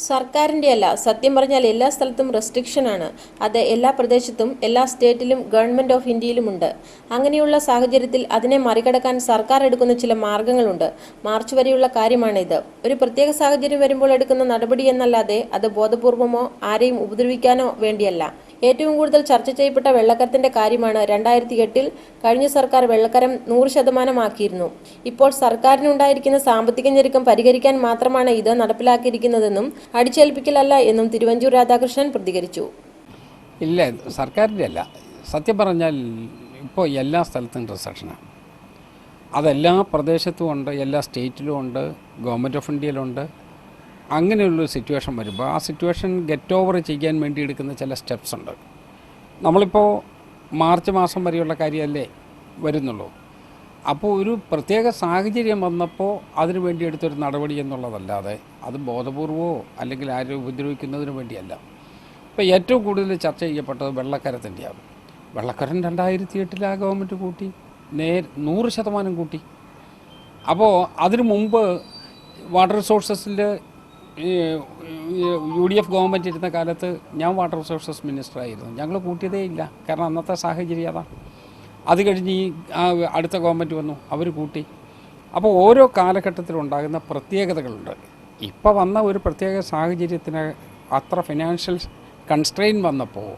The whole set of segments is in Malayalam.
സർക്കാരിൻ്റെ അല്ല, സത്യം പറഞ്ഞാൽ എല്ലാ സ്ഥലത്തും റെസ്ട്രിക്ഷനാണ്. അത് എല്ലാ പ്രദേശത്തും എല്ലാ സ്റ്റേറ്റിലും ഗവൺമെൻറ് ഓഫ് ഇന്ത്യയിലുമുണ്ട്. അങ്ങനെയുള്ള സാഹചര്യത്തിൽ അതിനെ മറികടക്കാൻ സർക്കാർ എടുക്കുന്ന ചില മാർഗങ്ങളുണ്ട്. മാർച്ച് വരെയുള്ള കാര്യമാണിത്. ഒരു പ്രത്യേക സാഹചര്യം വരുമ്പോൾ എടുക്കുന്ന നടപടി എന്നല്ലാതെ അത് ബോധപൂർവമോ ആരെയും ഉപദ്രവിക്കാനോ വേണ്ടിയല്ല. ഏറ്റവും കൂടുതൽ ചർച്ച ചെയ്യപ്പെട്ട വെള്ളക്കരത്തിന്റെ കാര്യമാണ്. 2008 കഴിഞ്ഞ സർക്കാർ വെള്ളക്കരം 100% ഇപ്പോൾ സർക്കാരിനുണ്ടായിരിക്കുന്ന സാമ്പത്തിക ഞെരുക്കം പരിഹരിക്കാൻ മാത്രമാണ് ഇത് നടപ്പിലാക്കിയിരിക്കുന്നതെന്നും അടിച്ചേൽപ്പിക്കലല്ല എന്നും തിരുവഞ്ചൂർ രാധാകൃഷ്ണൻ പ്രതികരിച്ചു. ഇല്ല, സർക്കാരിൻ്റെ അല്ല. സത്യം പറഞ്ഞാൽ ഇപ്പോൾ എല്ലാ സ്ഥലത്തും റിസപ്ഷനാണ്. അതെല്ലാ പ്രദേശത്തും ഉണ്ട്, എല്ലാ സ്റ്റേറ്റിലും ഉണ്ട്, ഗവൺമെൻറ് ഓഫ് ഇന്ത്യയിലുണ്ട്. അങ്ങനെയുള്ളൊരു സിറ്റുവേഷൻ വരുമ്പോൾ ആ സിറ്റുവേഷൻ ഗെറ്റ് ഓവർ ചെയ്യാൻ വേണ്ടി എടുക്കുന്ന ചില സ്റ്റെപ്സ് ഉണ്ട്. നമ്മളിപ്പോൾ മാർച്ച് മാസം വരെയുള്ള കാര്യമല്ലേ വരുന്നുള്ളൂ. അപ്പോൾ ഒരു പ്രത്യേക സാഹചര്യം വന്നപ്പോൾ അതിനു വേണ്ടി എടുത്തൊരു നടപടി എന്നുള്ളതല്ലാതെ അത് ബോധപൂർവമോ അല്ലെങ്കിൽ ആരും ഉപദ്രവിക്കുന്നതിന് വേണ്ടിയല്ല. ഇപ്പോൾ ഏറ്റവും കൂടുതൽ ചർച്ച ചെയ്യപ്പെട്ടത് വെള്ളക്കരത്തിൻ്റെയാണ്. വെള്ളക്കരം 2008 ആ ഗവൺമെൻറ് കൂട്ടി, 100% കൂട്ടി. അപ്പോൾ അതിനു മുമ്പ് വാട്ടർ റിസോഴ്സസിൽ UDF ഗവൺമെൻറ് ഇരുന്ന കാലത്ത് ഞാൻ വാട്ടർ റിസോഴ്സസ് മിനിസ്റ്ററായിരുന്നു. ഞങ്ങൾ കൂട്ടിയതേ ഇല്ല, കാരണം അന്നത്തെ സാഹചര്യം അതാണ്. അത് കഴിഞ്ഞ് അടുത്ത ഗവൺമെൻറ് വന്നു, അവർ കൂട്ടി. അപ്പോൾ ഓരോ കാലഘട്ടത്തിലുണ്ടാകുന്ന പ്രത്യേകതകളുണ്ട്. ഇപ്പോൾ വന്ന ഒരു പ്രത്യേക സാഹചര്യത്തിന് അത്ര ഫിനാൻഷ്യൽ കൺസ്ട്രെയിൻ വന്നപ്പോൾ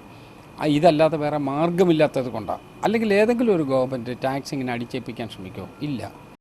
ഇതല്ലാതെ വേറെ മാർഗമില്ലാത്തത് കൊണ്ടാണ്. അല്ലെങ്കിൽ ഏതെങ്കിലും ഒരു ഗവൺമെൻറ് ടാക്സ് ഇങ്ങനെ അടിച്ചേൽപ്പിക്കാൻ ശ്രമിക്കുമോ? ഇല്ല.